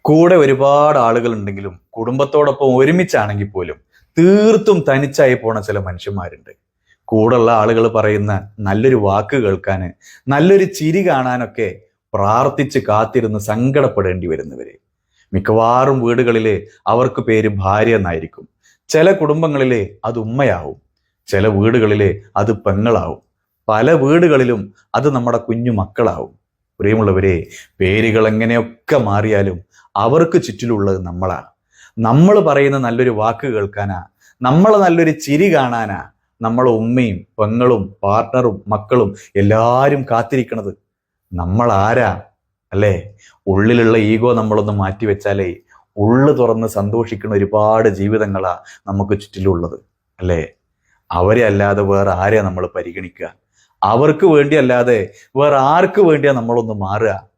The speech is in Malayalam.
കൂടെ ഒരുപാട് ആളുകൾ ഉണ്ടെങ്കിലും കുടുംബത്തോടൊപ്പം ഒരുമിച്ചാണെങ്കിൽ പോലും തീർത്തും തനിച്ചായി പോണ ചില മനുഷ്യന്മാരുണ്ട്. കൂടെയുള്ള ആളുകൾ പറയുന്ന നല്ലൊരു വാക്ക് കേൾക്കാന്, നല്ലൊരു ചിരി കാണാനൊക്കെ പ്രാർത്ഥിച്ച് കാത്തിരുന്ന് സങ്കടപ്പെടേണ്ടി വരുന്നവര്. മിക്കവാറും വീടുകളിലെ അവർക്ക് പേര് ഭാര്യ എന്നായിരിക്കും. ചില കുടുംബങ്ങളിലെ അത് ഉമ്മയാവും, ചില വീടുകളിലെ അത് പെങ്ങളാവും, പല വീടുകളിലും അത് നമ്മുടെ കുഞ്ഞു മക്കളാവും. പ്രിയമുള്ളവരെ, പേരുകൾ എങ്ങനെയൊക്കെ മാറിയാലും അവർക്ക് ചുറ്റിലുള്ളത് നമ്മളാ. നമ്മൾ പറയുന്ന നല്ലൊരു വാക്ക് കേൾക്കാനാ, നമ്മളെ നല്ലൊരു ചിരി കാണാനാ നമ്മളെ ഉമ്മയും പെങ്ങളും പാർട്ട്ണറും മക്കളും എല്ലാവരും കാത്തിരിക്കണത്. നമ്മൾ ആരാ അല്ലേ? ഉള്ളിലുള്ള ഈഗോ നമ്മളൊന്ന് മാറ്റിവെച്ചാലേ ഉള്ളു തുറന്ന് സന്തോഷിക്കുന്ന ഒരുപാട് ജീവിതങ്ങളാ നമുക്ക് ചുറ്റിലുള്ളത് അല്ലേ? അവരെ അല്ലാതെ വേറെ ആരെയാ നമ്മൾ പരിഗണിക്കുക? അവർക്ക് വേണ്ടി അല്ലാതെ വേറെ ആർക്ക് വേണ്ടിയാ നമ്മളൊന്ന് മാറുക?